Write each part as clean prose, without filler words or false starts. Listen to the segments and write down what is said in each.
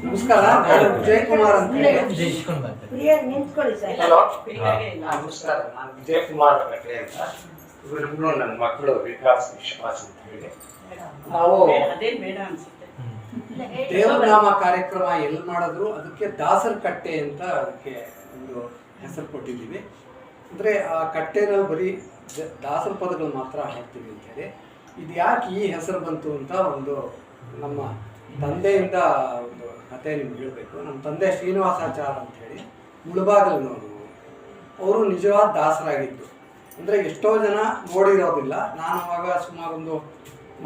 ನಮಸ್ಕಾರ, ವಿಜಯಕುಮಾರ್ ಅಂತ ಹೇಳಿ. ಹಲೋ, ನಮಸ್ಕಾರ. ನಾನು ವಿಜಯಕುಮಾರ್ ಕಟ್ರೆ ಅಂತ. ಇವರು ನನ್ನ ಮಕ್ಕಳು ವಿಕಾಸ್ ವಿಶ್ವಾಸ್ ಅಂತ ಹೇಳಿ. ನಾವು ದೇವನಾಮ ಕಾರ್ಯಕ್ರಮ ಎಲ್ಲಿ ಮಾಡಿದ್ರು ಅದಕ್ಕೆ ದಾಸರ ಕಟ್ಟೆ ಅಂತ ಅದಕ್ಕೆ ಒಂದು ಹೆಸರು ಕೊಟ್ಟಿದ್ದೀವಿ. ಅಂದರೆ ಆ ಕಟ್ಟೆನಲ್ಲಿ ಬರೀ ದಾಸರ ಪದಗಳು ಮಾತ್ರ ಹಾಡ್ತೀವಿ ಅಂತೇಳಿ. ಇದು ಯಾಕೆ ಈ ಹೆಸರು ಬಂತು ಅಂತ ಒಂದು ನಮ್ಮ ತಂದೆಯಿಂದ ಒಂದು ಕತೆ ನಿಮ್ಗೆ ಹೇಳಬೇಕು. ನಮ್ಮ ತಂದೆ ಶ್ರೀನಿವಾಸಾಚಾರ್ ಅಂತ ಹೇಳಿ ಮುಳಬಾಗಲ್ನವರು. ಅವರು ನಿಜವಾದ ದಾಸರಾಗಿದ್ದು. ಅಂದರೆ ಎಷ್ಟೋ ಜನ ನೋಡಿರೋದಿಲ್ಲ. ನಾನು ಅವಾಗ ಸುಮಾರು ಒಂದು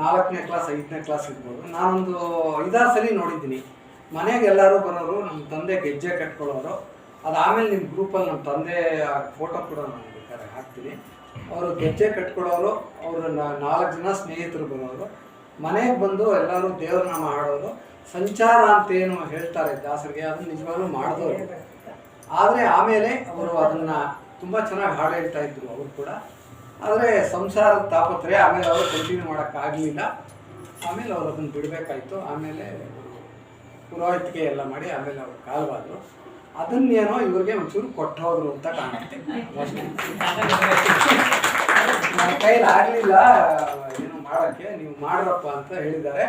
4ನೇ ಕ್ಲಾಸ್ 5ನೇ ಕ್ಲಾಸ್ ಇರ್ಬೋದು. ನಾನೊಂದು 5-6 ಸಲ ನೋಡಿದ್ದೀನಿ. ಮನೆಗೆ ಎಲ್ಲರೂ ಬರೋರು, ನಮ್ಮ ತಂದೆ ಗೆಜ್ಜೆ ಕಟ್ಕೊಳ್ಳೋರು. ಅದಾದಮೇಲೆ ನಿಮ್ಮ ಗ್ರೂಪಲ್ಲಿ ನಮ್ಮ ತಂದೆ ಫೋಟೋ ಕೂಡ ನಾನು ಬೇಕಾದ್ರೆ ಹಾಕ್ತೀನಿ. ಅವರು ಗೆಜ್ಜೆ ಕಟ್ಕೊಳ್ಳೋರು, ಅವರು 4 ಜನ ಸ್ನೇಹಿತರು ಬರೋರು. ಮನೆಗೆ ಬಂದು ಎಲ್ಲರೂ ದೇವ್ರ ನಾಮ ಹಾಡೋರು. ಸಂಚಾರ ಅಂತೇನು ಹೇಳ್ತಾರೆ ದಾಸರಿಗೆ, ಅದನ್ನು ನಿಜವಾಗ್ಲೂ ಮಾಡಿದವರು. ಆದರೆ ಆಮೇಲೆ ಅವರು ಅದನ್ನು ತುಂಬ ಚೆನ್ನಾಗಿ ಹಾಡು ಹೇಳ್ತಾ ಇದ್ರು ಅವರು ಕೂಡ. ಆದರೆ ಸಂಸಾರದ ತಾಪತ್ರೆ ಆಮೇಲೆ ಅವರು ಕಂಟಿನ್ಯೂ ಮಾಡೋಕ್ಕಾಗಲಿಲ್ಲ. ಆಮೇಲೆ ಅವರು ಅದನ್ನು ಬಿಡಬೇಕಾಯ್ತು. ಆಮೇಲೆ ಪುರೋಹಿತಿಗೆ ಎಲ್ಲ ಮಾಡಿ ಆಮೇಲೆ ಅವರು ಕಾಲವಾದರು. ಅದನ್ನೇನೋ ಇವ್ರಿಗೆ ಒಂಚೂರು ಕೊಟ್ಟು ಹೋದ್ರು ಅಂತ ಕಾಣುತ್ತೆ. ನನ್ನ ಕೈಲಿ ಆಗಲಿಲ್ಲ ಏನು ಮಾಡೋಕ್ಕೆ, ನೀವು ಮಾಡ್ರಪ್ಪ ಅಂತ ಹೇಳಿದ್ದಾರೆ.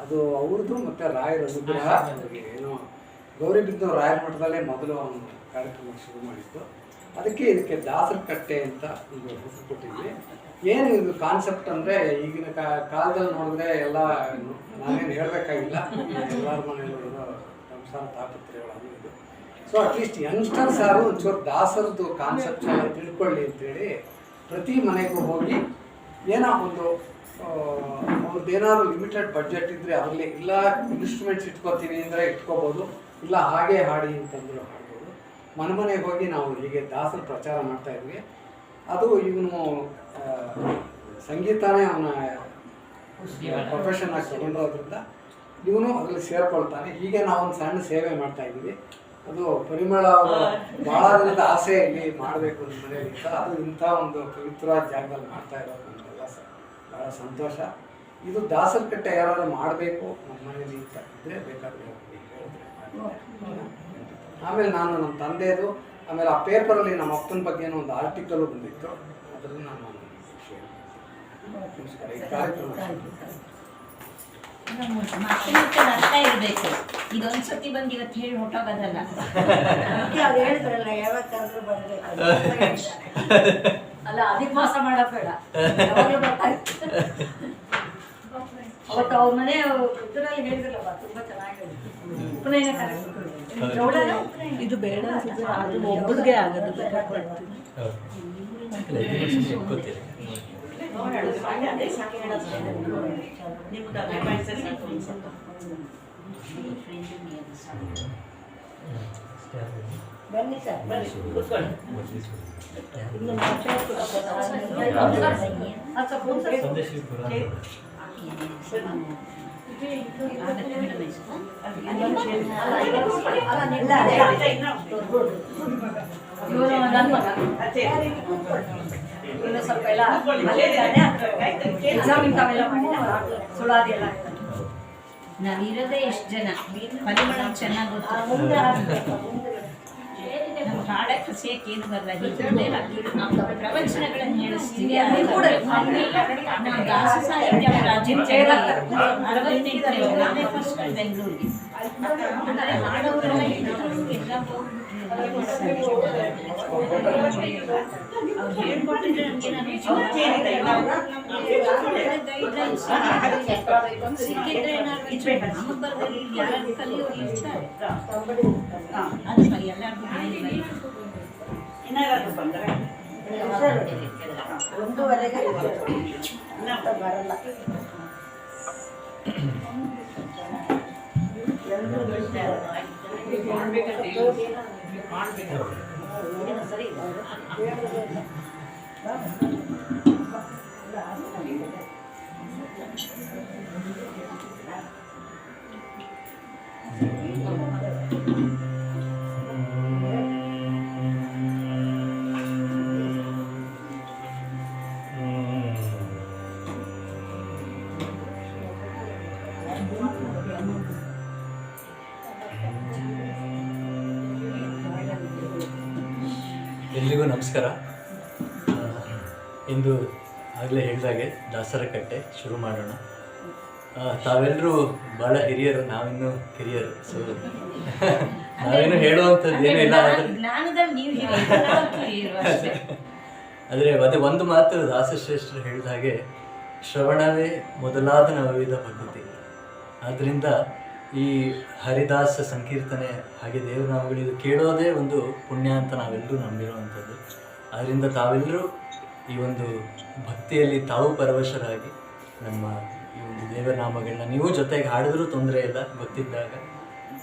ಅದು ಅವ್ರದ್ದು ಮತ್ತು ರಾಯರ ಅನುಗ್ರಹ. ಅವ್ರಿಗೆ ಏನೋ ಗೌರಿಬಿದನೂರು ರಾಯರ ಮಠದಲ್ಲೇ ಮೊದಲು ಅವನು ಕಾರ್ಯಕ್ರಮ ಶುರು ಮಾಡಿತ್ತು. ಅದಕ್ಕೆ ಇದಕ್ಕೆ ದಾಸರ ಕಟ್ಟೆ ಅಂತ ಒಂದು ಹೆಸರು ಕೊಟ್ಟಿದ್ವಿ. ಏನು ಇದು ಕಾನ್ಸೆಪ್ಟ್ ಅಂದರೆ, ಈಗಿನ ಕಾಲದಲ್ಲಿ ನೋಡಿದ್ರೆ ಎಲ್ಲ ನಾನೇನು ಹೇಳಬೇಕಾಗಿಲ್ಲ, ಎಲ್ಲರ ಮನೆಯಲ್ಲೂ ಏನೋ ಸಂಸಾರ ತಾಪತ್ರೆಗಳು ಅದು ಇದು. ಸೊ ಅಟ್ಲೀಸ್ಟ್ ಯಂಗ್ಸ್ಟರ್ಸ್ ಯಾರು ಒಂಚೂರು ದಾಸರದ್ದು ಕಾನ್ಸೆಪ್ಟ್ ತಿಳ್ಕೊಳ್ಳಿ ಅಂತೇಳಿ ಪ್ರತಿ ಮನೆಗೂ ಹೋಗಿ ಏನೋ ಒಂದು ಅವ್ರದ್ದೇನಾದ್ರು ಲಿಮಿಟೆಡ್ ಬಡ್ಜೆಟ್ ಇದ್ದರೆ ಅದರಲ್ಲಿ ಇಲ್ಲ ಇನ್ಸ್ಟ್ರೂಮೆಂಟ್ಸ್ ಇಟ್ಕೋತೀವಿ ಅಂದರೆ ಇಟ್ಕೋಬೋದು, ಇಲ್ಲ ಹಾಗೆ ಹಾಡಿ ಅಂತಂದ್ರು ಹಾಡ್ಬೋದು. ಮನೆಗೆ ಹೋಗಿ ನಾವು ಹೀಗೆ ದಾಸರ ಪ್ರಚಾರ ಮಾಡ್ತಾ ಇದ್ವಿ. ಅದು ಇವನು ಸಂಗೀತನೇ ಅವನ ಪ್ರೊಫೆಷನ್ ಆಗಿ ತಗೊಂಡಿರೋದ್ರಿಂದ ಇವನು ಅದರಲ್ಲಿ ಸೇರ್ಕೊಳ್ತಾನೆ. ಹೀಗೆ ನಾವು ಒಂದು ಸಣ್ಣ ಸೇವೆ ಮಾಡ್ತಾ ಇದ್ದೀವಿ. ಅದು ಪರಿಮಳ ಭಾಳ ದಿನದ ಆಸೆ ಇಲ್ಲಿ ಮಾಡಬೇಕು ನಿಮ್ಮ ಮನೆಯಲ್ಲಿ ಅಂತ. ಅದು ಇಂಥ ಒಂದು ಪವಿತ್ರವಾದ ಜಾಗದಲ್ಲಿ ಮಾಡ್ತಾ ಇರೋದು ನಮಗೆಲ್ಲ ಭಾಳ ಸಂತೋಷ. ಇದು ದಾಸರ ಕಟ್ಟೆ ಯಾರಾದ್ರೂ ಮಾಡಬೇಕು ನಮ್ಮ ಮನೆಯಲ್ಲಿ ಅಂತ ಇದ್ದರೆ ಬೇಕಾದರೆ ಆಮೇಲೆ ನಾನು ನಮ್ಮ ತಂದೆದು, ಆಮೇಲೆ ಆ ಪೇಪರಲ್ಲಿ ನಮ್ಮ ಅಪ್ಪನ ಬಗ್ಗೆನೂ ಒಂದು ಆರ್ಟಿಕಲು ಬಂದಿತ್ತು. ಅದರಲ್ಲಿ ನಾನು ನಮಸ್ಕಾರ. ಈ ಕಾರ್ಯಕ್ರಮ ಅರ್ಥ ಇರಬೇಕು. ಇದೊಂದ್ಸತಿ ಬಂದು ಇವತ್ತು ಹೇಳಿ ಹೊಟ್ಟೋಗೋದಲ್ಲ. ಹೇಳಿದ್ರಲ್ಲ ಯಾವತ್ತಾದ್ರೂ ಬರ್ಬೇಕು ಅಲ್ಲ, ಅದಕ್ಕೆ ಮೋಸ ಮಾಡೋದು ಬೇಡ. ಅವತ್ತು ಅವ್ರ ಮನೆ ಇದರಲ್ಲಿ ಹೇಳಿದ್ರಲ್ಲ, ತುಂಬಾ ಚೆನ್ನಾಗಿ ಉಪನಯನ ಕಾರ್ಯಕ್ರಮ. ಇದು ಬೇಡ, ಅದು ಒಬ್ಬರಿಗೆ ಆಗೋದು ಬೇಡ. ಬನ್ನಿ ಸರ್, ಬನ್ನಿ ಕೂತ್ಕೊಳ್ಳಿ. ಸ್ವಲ್ಪ ಎಲ್ಲ ಎಕ್ಸಾಮ್ ಇಂಥವೆಲ್ಲ ಸುಳಾದಿ ಎಲ್ಲ ನಾವಿರೋದೇ ಎಷ್ಟು ಜನ. ಪರಿಮಳ ಚೆನ್ನಾಗಿ ಗೊತ್ತು. ನಮ್ಮ ಹಾಡಕ್ಕೆ ಹಸಿಯಕ್ಕೆ ಏನು ಬರಲ್ಲ. ಪ್ರವಚನಗಳನ್ನು ಹೇಳಿಸ್ತೀವಿ. ನಾವು ದಾಸ ಸಾಹಿತ್ಯ ರಾಜ್ಯ 65 ನಾನೇ ಫಸ್ಟ್ ಬೆಂಗಳೂರಿಗೆ. ಅಂದರೆ ಹಾಡೋರೆಲ್ಲ ಎಲ್ಲ ಅವ್ರು ಹೇಳ್ಕೊಟ್ಟಿದ್ರೆ ನಮಗೆ ಸಿಕ್ಕಿದ್ರೆ ಏನಾದ್ರು ನಮ್ಮ ಬರ್ದಲ್ಲಿ ಯಾರು ಕಲಿಯೋರು ಇರ್ತಾರೆ. ಅದು ಎಲ್ಲರಿಗೂ ಏನಾದ್ರು ಬಂದರೆ 1:15ಗೆ ಬರಲ್ಲ. ಸರಿ ಎಲ್ರಿಗೂ ನಮಸ್ಕಾರ. ಇಂದು ಆಗಲೇ ಹೇಳಿದಾಗೆ ದಾಸರ ಕಟ್ಟೆ ಶುರು ಮಾಡೋಣ. ತಾವೆಲ್ಲರೂ ಭಾಳ ಹಿರಿಯರು, ನಾವಿನ್ನೂ ಕಿರಿಯರು. ಸೊ ನಾವೇನು ಹೇಳುವಂಥದ್ದು ಏನೂ ಇಲ್ಲ. ಆದರೆ ಅದೇ ಒಂದು ಮಾತು ದಾಸಶ್ರೇಷ್ಠರು ಹೇಳಿದ ಹಾಗೆ, ಶ್ರವಣವೇ ಮೊದಲಾದ ನವವಿಧ ಭಕ್ತಿ. ಆದ್ದರಿಂದ ಈ ಹರಿದಾಸ ಸಂಕೀರ್ತನೆ ಹಾಗೆ ದೇವನಾಮಗಳು ಇದು ಕೇಳೋದೇ ಒಂದು ಪುಣ್ಯ ಅಂತ ನಾವೆಲ್ಲರೂ ನಂಬಿರುವಂಥದ್ದು. ಆದ್ದರಿಂದ ತಾವೆಲ್ಲರೂ ಈ ಒಂದು ಭಕ್ತಿಯಲ್ಲಿ ತಾವು ಪರವಶರಾಗಿ ನಮ್ಮ ಈ ಒಂದು ದೇವನಾಮಗಳನ್ನ ನೀವು ಜೊತೆಗೆ ಹಾಡಿದ್ರೂ ತೊಂದರೆ ಇಲ್ಲ, ಗೊತ್ತಿದ್ದಾಗ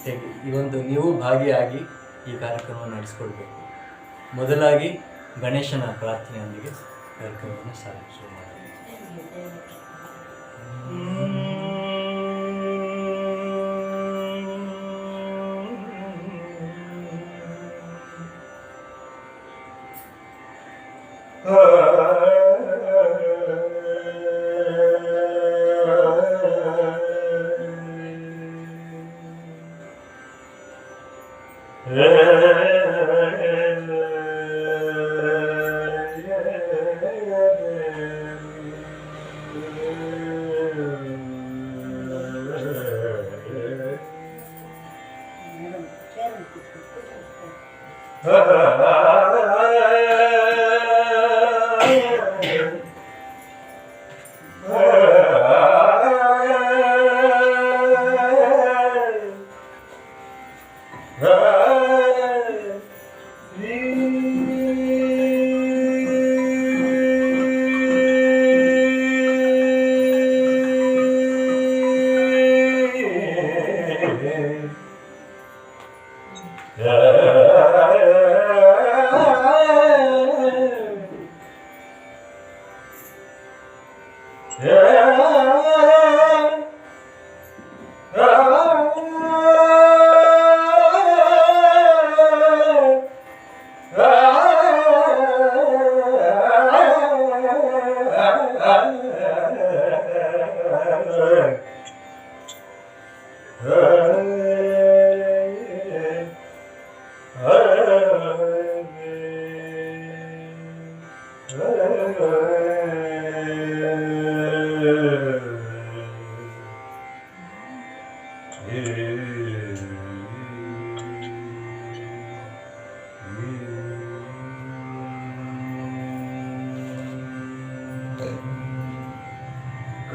ಹೇಗೆ ಈ ಒಂದು ನೀವು ಭಾಗಿಯಾಗಿ ಈ ಕಾರ್ಯಕ್ರಮವನ್ನು ನಡೆಸ್ಕೊಳ್ಬೇಕು. ಮೊದಲಾಗಿ ಗಣೇಶನ ಪ್ರಾರ್ಥನೆಯೊಂದಿಗೆ ಕಾರ್ಯಕ್ರಮವನ್ನು ಶುರು ಮಾಡೋಣ.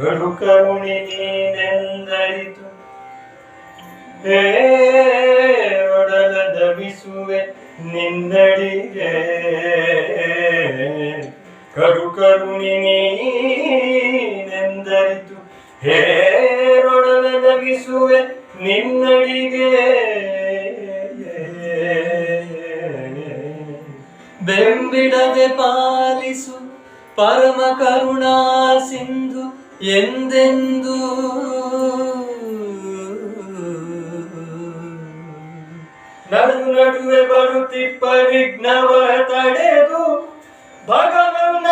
ಕಡು ಕರುಣಿ ನೀನೆಂದರಿತು ಹೇ ಒಡಲ ದಬಿಸುವೆ ನಿನ್ನಡಿಗೆ. ಕಡು ಕರುಣಿ ನೀನೆಂದರಿತು ಹೇ ಒಡಲ ದಬಿಸುವೆ ನಿನ್ನಡಿಗೆ. ಬೆಂಬಿಡದೆ ಪಾಲಿಸು ಪರಮ ಕರುಣಾ ಸಿಂಧು ಎಂದೆಂದು. ನಡುವೆ ಬರುತ್ತಿಪ್ಪ ವಿಘ್ನವ ತಡೆದು ಭಗವನ್ನಾಮ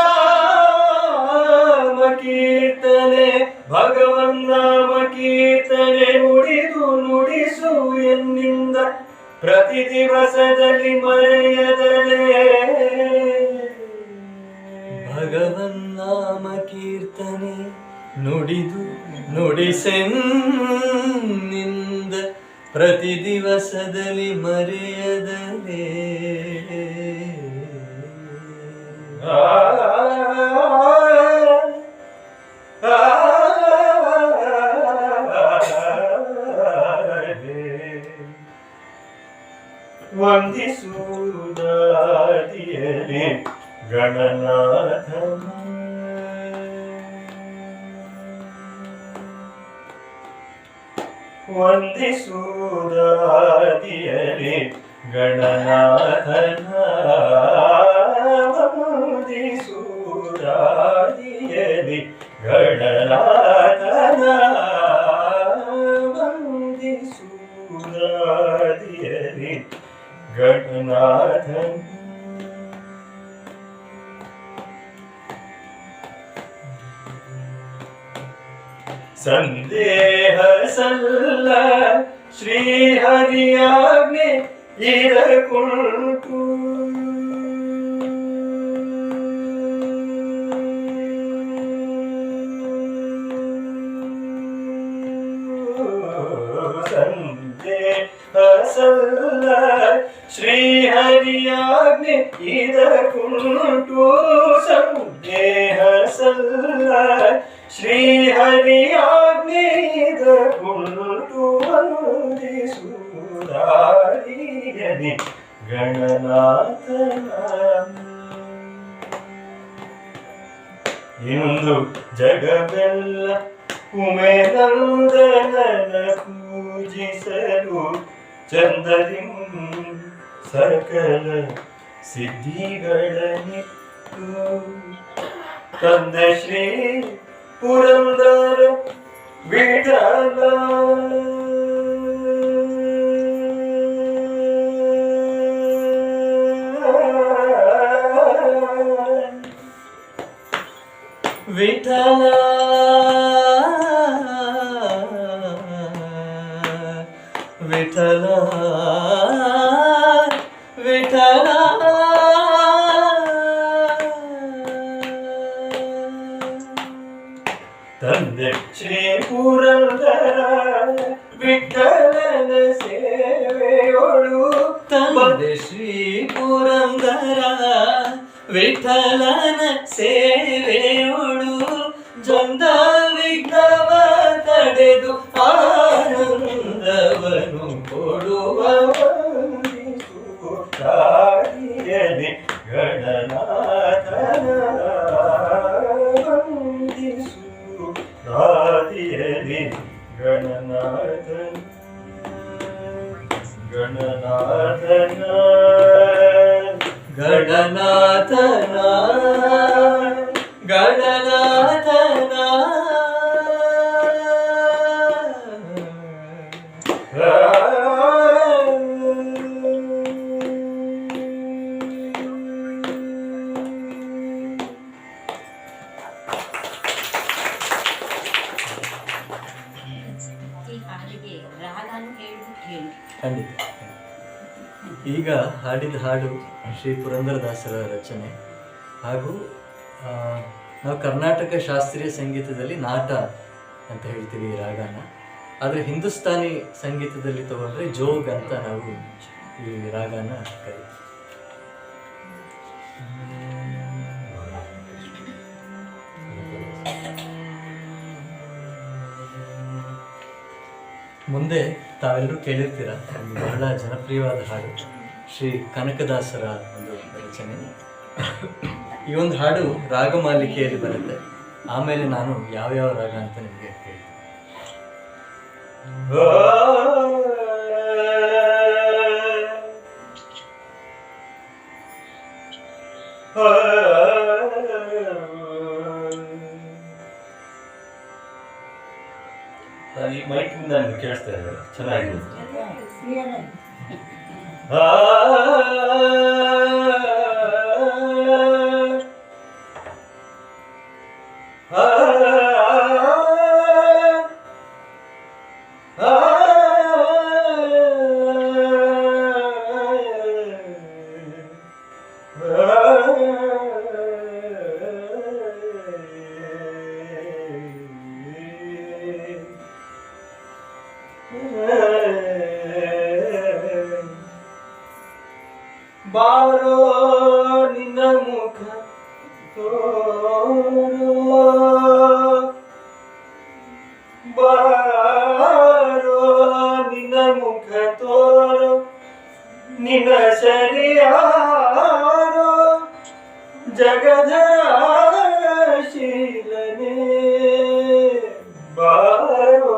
ಕೀರ್ತನೆ ಭಗವನ್ನಾಮ ಕೀರ್ತನೆ ನುಡಿದು ನುಡಿಸು ಎನ್ನಿಂದ ಪ್ರತಿ ದಿವಸದಲ್ಲಿ ಮರೆಯದಲೇ. ಭಗವನ್ನಾಮ ಕೀರ್ತನೆ ನುಡಿದು ನುಡಿಸೆನ್ನಿಂದ ಪ್ರತಿ ದಿವಸದಲ್ಲಿ ಮರೆಯದಲೇ. ವಂದಿಸುವುದಾದಿಯಲಿ ಗಣನಾಥನ ವಂದಿಸುವುದಾದಿಯಲಿ ಗಣನಾಥನ ವಂದಿಸುವುದಾದಿಯಲಿ ಗಣನಾಥನ ವಂದಿಸುವುದಾದಿಯಲಿ ಗಣನಾಥನ. ಸಂದೇಹ ಸಲ್ಲ ಶ್ರೀಹರಿಯಾಜ್ಞೆ ಇದಕ್ಕುಂಟು. ಸಲ್ಲ ಶ್ರೀಹರಿಯಾಜ್ಞೆ ಇದಕ್ಕುಂಟು ಸಂದೇಹ ಸಲ್ಲ ಶ್ರೀಹರಿಯಾಜ್ಞೆ ಇದಕ್ಕುಂಟು ವಂದಿಸುರಾರಿಯನೆ ಗಣನಾಥನ ಇಂದು ಜಗವೆಲ್ಲ ಉಮೇನಂದನನ ಪೂಜಿಸಲು ಚಂದದಿ ಸಕಲ ಸಿದ್ಧಿಗಳನ್ನಿತ್ತು ತಂದೆ ಶ್ರೀ ಪುರಂದರ ವಿಠಲ ವಿಠಲ ವಿಠಲ ವಿಠಲ ತಂದೆ ಶ್ರೀ ಪುರಂದರ ವಿಠಲನ ಸೇವೆಯೊಳು ತಂದೆ ಶ್ರೀ ಪುರಂದರ ವಿಠಲನ ಸೇವೆಯೊಳು ಜಂದ ವಿಘ್ನವ ತಡೆದು ಆನಂದವನು ಕೊಡುವ ವಂದಿಸುತ್ತಾರಿಯನೆ ಗಣನಾಥನ ವಂದಿಸುತ್ತಾರಿಯನೆ ಗಣನಾಥನ ಗಣನಾಥನ ಗಣನಾಥನ ಗಣನಾಥನ ಈ ಹಾಡಿಗೆ ರಾಗನೂ ಹೇಳ್ಬಿಟ್ಟು ಹೇಳಿ. ಖಂಡಿತ. ಈಗ ಹಾಡಿದ ಹಾಡು ಶ್ರೀ ಪುರಂದರದಾಸರ ರಚನೆ ಹಾಗೂ ನಾವು ಕರ್ನಾಟಕ ಶಾಸ್ತ್ರೀಯ ಸಂಗೀತದಲ್ಲಿ ನಾಟ ಅಂತ ಹೇಳ್ತೀವಿ ಈ ರಾಗನ. ಆದರೆ ಹಿಂದೂಸ್ತಾನಿ ಸಂಗೀತದಲ್ಲಿ ತಗೊಂಡ್ರೆ ಜೋಗ್ ಅಂತ ನಾವು ಈ ರಾಗನ ಕರಿತೀವಿ. ಮುಂದೆ ತಾವೆಲ್ಲರೂ ಕೇಳಿರ್ತೀರ ಒಂದು ಬಹಳ ಜನಪ್ರಿಯವಾದ ಹಾಡು ಶ್ರೀ ಕನಕದಾಸರ ಒಂದು ರಚನೆ. ಈ ಒಂದು ಹಾಡು ರಾಗಮಾಲಿಕೆಯಲ್ಲಿ ಬರುತ್ತೆ. ಆಮೇಲೆ ನಾನು ಯಾವ್ಯಾವ ರಾಗ ಅಂತ ನಿಮಗೆ ಹೇಳ್ತೀನಿ. ಈ ಮೈಕ್ ನನಗೆ ಕೇಳಿಸ್ತಾ ಇದೆ, ಚೆನ್ನಾಗಿದೆ. ಬಾರೋ ನಿನ್ನ ಮುಖ ತೋರೋ, ಬಾರೋ ನಿನ್ನ ಮುಖ ತೋರೋ, ನಿನ್ನ ಶರಿಯಾರೋ ಜಗದಶೀಲನೆ, ಬಾರೋ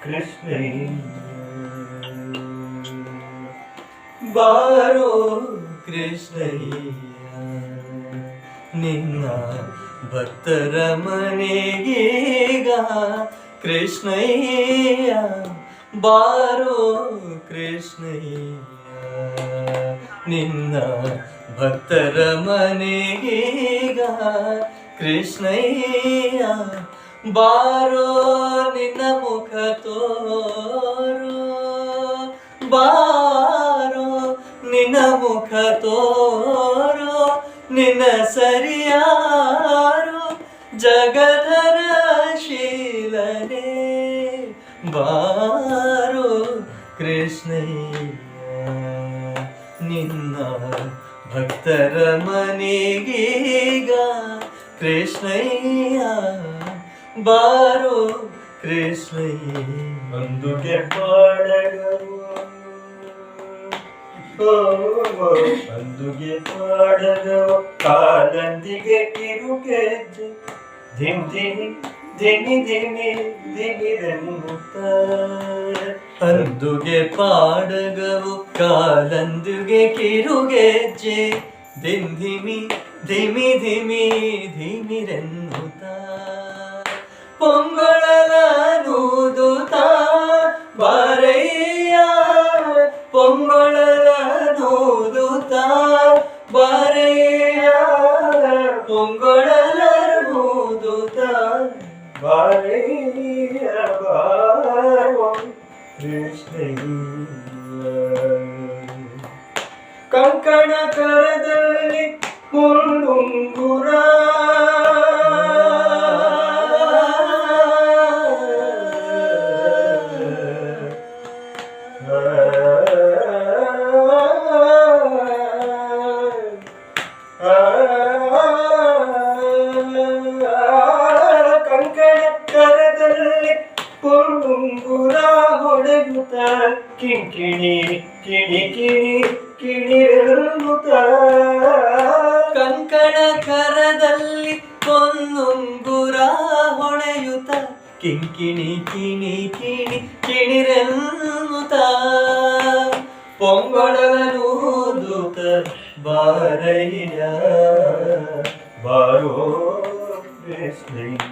ಕೃಷ್ಣಯ್ಯ, ಬಾರೋ ಕೃಷ್ಣಯ್ಯ, ನಿನ್ನ ಭಕ್ತರ ಮನೆಗೀಗ ಕೃಷ್ಣಯ್ಯ, ಬಾರೋ ಕೃಷ್ಣಯ್ಯ, ನಿನ್ನ ಭಕ್ತರ ಮನೆಗೀಗ ಕೃಷ್ಣಯ್ಯ, ಬಾರೋ ನಿನ್ನ ಮುಖ ತೋರೋ, ಬಾರೋ ನಿನ್ನ ಮುಖ ತೋರೋ, ನಿನ್ನ ಸರಿಯಾರು ಜಗದರ ಶೀಲನೆ, ಬಾರೋ ಕೃಷ್ಣಯ್ಯ. ಭಕ್ತರ ಮನೆಗೀಗ ಕೃಷ್ಣಯ್ಯ ಬಾರೋ ಕೃಷ್ಣಯ್ಯ. ಅಂದುಗೆ ಪಾಡಗವು ಅಂದುಗೆ ಪಾಡಗವ ಕಾಲಂದಿಗೆ ಕಿರುಗೆಜ್ಜೆ ಧಿಮ್ ಧಿಮಿ ಧಿಮಿ ಧಿಮಿ ಧಿಮಿರೆನ್ನುತ್ತ. ಅಂದುಗೆ ಪಾಡಗವು ಕಾಲಂದುಗೆ ಕಿರುಗೆಜ್ಜೆ ಧಿಮ್ ಧಿಮಿ ಧಿಮಿ ಧಿಮಿ ಧಿಮಿರೆನ್ನುತ್ತ. ಪೊಂಗೊಳಲನೂದುತ್ತ ಬಾರಯ್ಯ ಪೊಂಗೊಳಲನೂದುತ್ತ ಬಾರಯ್ಯ ಪೊಂಗೊಳಲನೂದುತ್ತ ಬಾರಯ್ಯ ಬಾರೋ ಕೃಷ್ಣಯ್ಯ. ಕಂಕಣ ಕರದಲ್ಲಿ ಮುಳ್ಳುಂಗುರ ಕಂಕಣ ಕರದಲ್ಲಿ ಮುಳ್ಳುಂಗುರ ಹೊಡೆಯುತ್ತ ಕಿಂಕಿಣಿ ಕಿಣಿ ಕಿಣಿ ಕಿಣಿರುತ್ತ. ಕಂಕಣ ಕರದಲ್ಲಿ ಪೊನ್ನುಂಗುರ ಹೊಳೆಯುತ್ತ ಕಿಂಕಿಣಿ ಕಿಣಿ ಕಿಣಿ ಕಿಣಿರೆನ್ನುತ್ತ. ಪೊಂಗೊಳಲನೂದುತ್ತ ಬಾರಯ್ಯ ಬಾರೋ ಕೃಷ್ಣಯ್ಯ.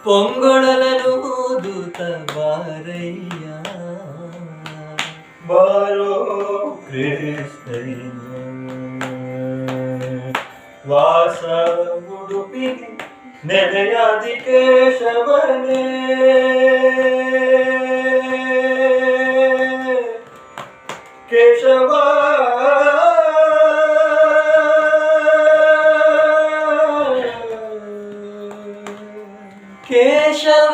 ಪೊಂಗೊಳಲನೂದುತ್ತ ಬಾರಯ್ಯ ಬಾರೋ ಕೃಷ್ಣಯ್ಯ. ವಾಸ ಉಡುಪಿಲಿ ನೆಲೆಯಾದಿ ಕೇಶವನೇ ಕೇಶವ ಕೇಶವ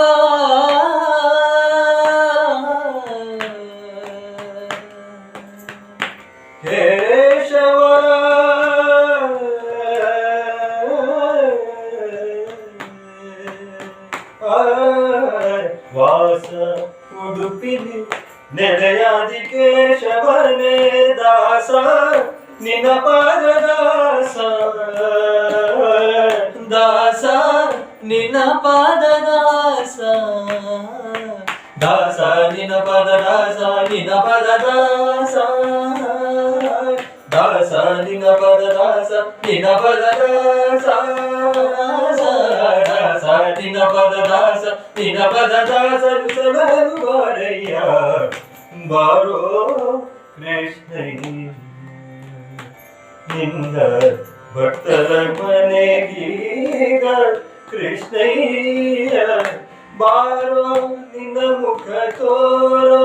ಕೇಶವ ವಾಸ ಉಡುಪಿಲಿ ನೆಲೆಯಾದಿ ಕೇಶವನೇ ದಾಸ ನಿನ ಪಾದ ದಾಸ ದಾಸ ನಿನ್ನ ಪಾದ ದಾಸ ದಾಸ ನಿನ ಪದ ದಾಸ ನಿನ ಪದ ದಾಸ ದಾಸ ನಿನ ಪದ ದಾಸ ನಿನ ಪದ ದಾಸ ದಾಸ ನಿನ ಪದ ದಾಸ ನಿನ ಪದ ದಾಸ ಸಲಹು ಬಾರಯ್ಯ ಬಾರೋ ಕೃಷ್ಣಯ್ಯ. ನಿಂದ ಭಕ್ತರ ಮನೆಗೀಗ ಕೃಷ್ಣಯ್ಯ ಬಾರೋ ನಿನ್ನ ಮುಖ ತೋರೋ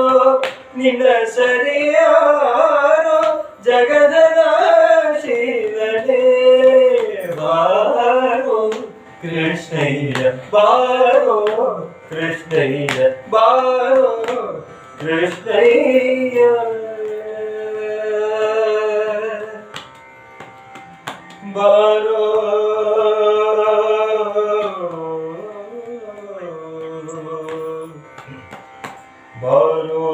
ನಿನ್ನ ಸರಿಯಾರೋ ಜಗದನ ಶೀಲನೆ ಬಾರೋ ಕೃಷ್ಣಯ್ಯ ಬಾರೋ ಕೃಷ್ಣಯ್ಯ ಬಾರೋ ಕೃಷ್ಣಯ್ಯ. ಬಾರೋ ಬಾರೋ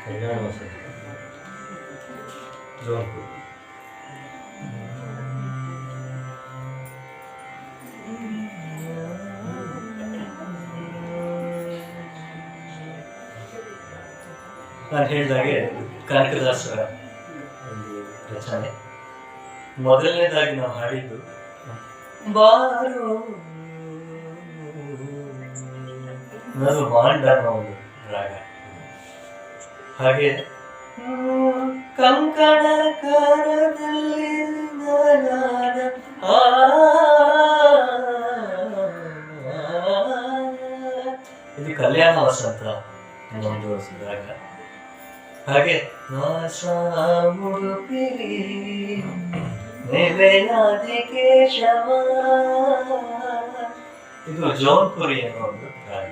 ಕಲ್ಯಾಣ ವಸತಿ ಜೋನ್ಪುರ್. ನಾನು ಹೇಳಿದಾಗೆ ಕನಕದಾಸರ ಒಂದು ರಚನೆ. ಮೊದಲನೇದಾಗಿ ನಾವು ಹಾಡಿದ್ದು ಬಾರೋ, ಅದು ಮಾಂಡ ಅನ್ನೋ ಒಂದು ರಾಗ. ಹಾಗೆ ಕಂಕಣ ಕಾರದಲ್ಲಿ ಇದು ಕಲ್ಯಾಣ ವಸಂತ ಒಂದು ರಾಗ. ಹಾಗೆ ಮುಡುಪಿರಿ ನೆಲೆಯಾದಿ ಕೇಶವ, ಇದು ಜೌನ್ಪುರಿ ಅನ್ನೋ ಒಂದು ರಾಗ.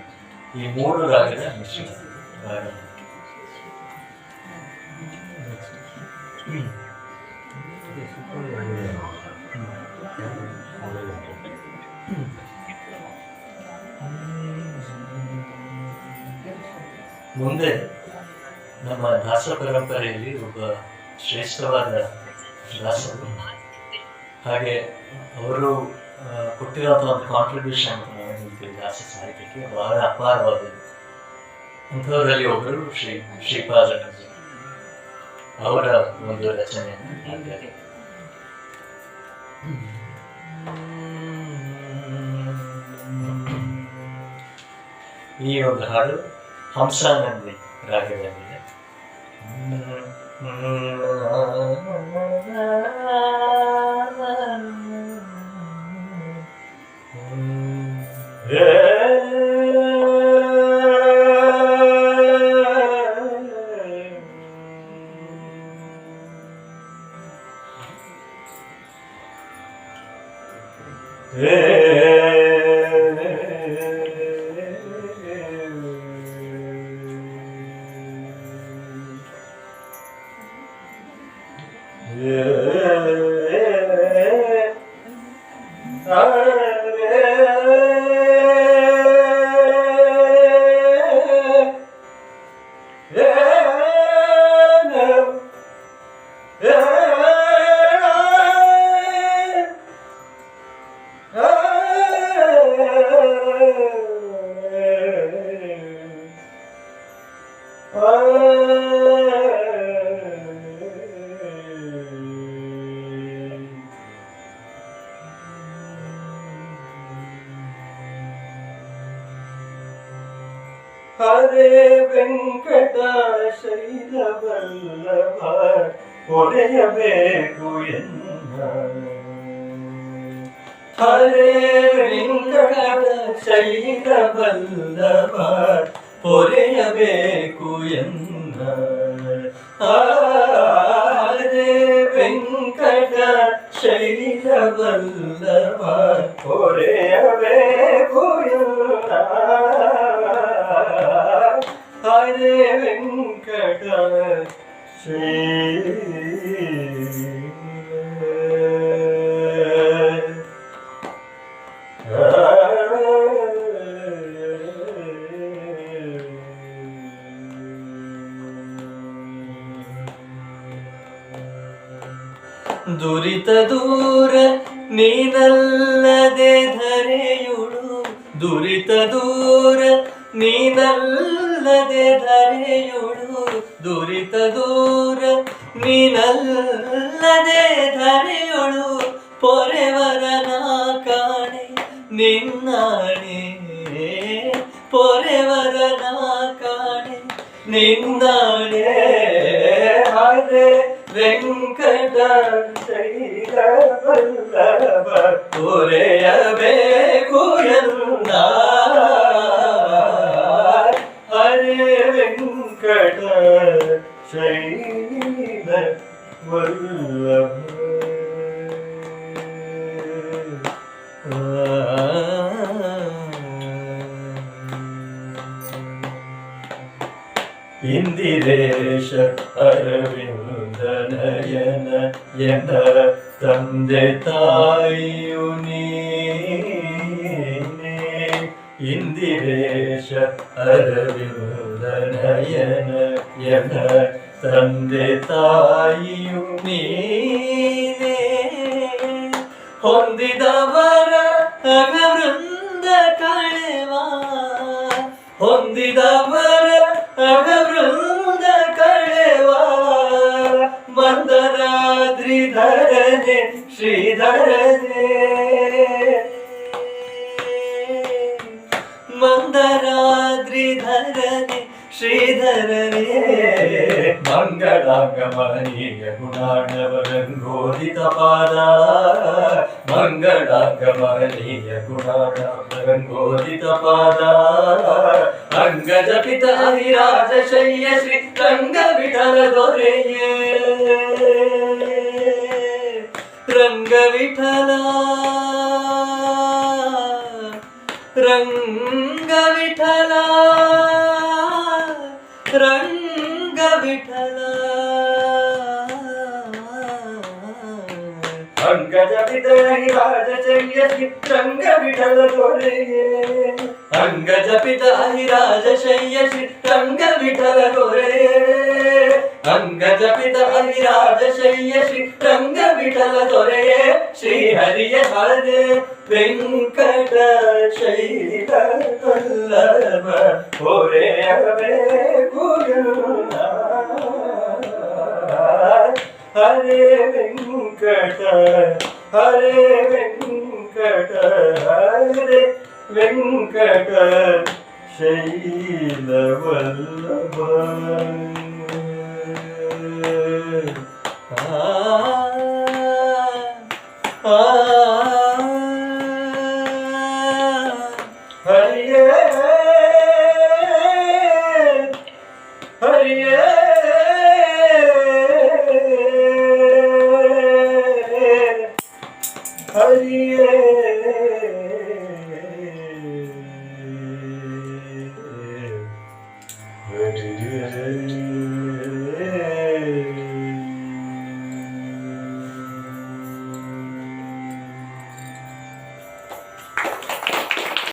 ಈ ಮೂರು ರಾಗದ ಮಿಶ್ರಣ ರಾಗ. ಮುಂದೆ ನಮ್ಮ ದಾಸ ಪರಂಪರೆಯಲ್ಲಿ ಒಬ್ಬ ಶ್ರೇಷ್ಠವಾದ ದಾಸರು, ಹಾಗೆ ಅವರು ಕೊಟ್ಟಿರುವಂಥ ಒಂದು ಕಾಂಟ್ರಿಬ್ಯೂಷನ್ ಅಂತ ನಾವು ಹೇಳ್ತೀವಿ ದಾಸ ಸಾಹಿತ್ಯಕ್ಕೆ, ಬಹಳ ಅಪಾರವಾದದ್ದು. ಅಂಥವರಲ್ಲಿ ಒಬ್ಬರು ಶ್ರೀಪಾದರಾಜ. ಅವರ ಒಂದು ರಚನೆಯನ್ನು ಹಾಡಿದ್ದಾರೆ. ಈ ಒಂದು ಹಾಡು ಹಂಸಾನಂದಿ ರಾಗದಲ್ಲಿದೆ. ಹರೇ ವೆಂಕಟ ಶೈಲವಲ್ಲಭ ಹೊರೆಯಬೇಕು ಎನ್ನ. ಹರೇ ವೆಂಕಟ ಶೈಲವಲ್ಲಭ ಹೊರೆಯಬೇಕು ಎನ್ನ. ಹರೇ ವೆಂಕಟ ಶೈಲವಲ್ಲಭ ಹೊರೆಯಬೇಕು ಎನ್ನ. ಹರೇ ವೆಂಕಟ ದುರಿತ ದೂರ ನೀನಲ್ಲದೆ ಧರೆಯುಳು, ದುರಿತ ದೂರ ನೀನಲ್ಲದೆ ಧರೆಯುಳು, ದುರಿತ ದೂರ ನೀನಲ್ಲದೆ ಧರೆಯುಳು, ಪೊರೆವರನ ಕಾಣೆ ನಿನ್ನಾಣೆ, ಪೊರೆವರನ ಕಾಣೆ ನಿನ್ನಾಣೆ. ಹರೇ ವೆಂಕಟ ಶೈಲವಲ್ಲಭ ಹೊರೆಯಬೇಕು ಎನ್ನ. ಹರೇ ವೆಂಕಟ ಶೈಲವಲ್ಲಭ. ಇಂದಿರೇಶ ಅರವಿಂದ ನಯನ ಎನ್ನ ತಂದೆ ತಾಯಿಯು ನೀನೇ. ಇಂದಿರೇಶ ಅರವಿಂದ ನಯನ ಎನ್ನ ತಂದೆ ತಾಯಿಯು ನೀನೇ. ಹೊಂದಿದವರ ಅಗವೃಂದ ಕಳೆವ, ಹೊಂದಿದವರ ಅಗವೃಂದ ಶ್ರೀಧರನೆ ಶ್ರೀಧರನೆ ಮಂದರಾದ್ರಿಧರನೆ ಶ್ರೀಧರನೇ ಮಂಗಳಾಗಮನೀಯ ಗುಣಾಣವರಂಗೋದಿತ ಪಾದ ಮಂಗಳಾಗಮನೀಯ ಗುಣಾಣವರಂಗೋದಿತ ಪಾದ ಅಂಗಜಪಿತ ಅಹಿರಾಜ ಶಯ್ಯ ಶ್ರೀ ರಂಗ ವಿಠಲ ದೊರೆಯೇ ರಂಗ ವಿಠಲ ರಂಗ ವಿಠಲ ರಂಗ ವಿಠಲ ಅಂಗಜಪಿತ ಅಹಿರಾಜ ಶಯ್ಯ ಶ್ರೀ ರಂಗ ವಿಠಲ ದೊರೆಯೇ ಅಂಗಜಪಿತ ಅಹಿರಾಜ ಶಯ್ಯ ಶ್ರೀ ರಂಗ ವಿಠಲ ದೊರೆಯೇ ಅಂಗಜಪಿತ ಅಹಿರಾಜ ಶಯ್ಯ ಶ್ರೀ ರಂಗ ವಿಠಲ ದೊರೆಯೇ ಶ್ರೀಹರಿಯ ಹರೆ ವೆಂಕಟ ಶೈಲ ಕೊಲ್ಲವ ಹೊರೆಯವೆ ಗುರುನ ಹರೇ ವೆಂಕಟ ಹರೇ ವೆಂಕಟ ಹರೇ ವೆಂಕಟ ಶೈಲವಲ್ಲಭ ಹರಿಯೇ ಹರಿಯೇ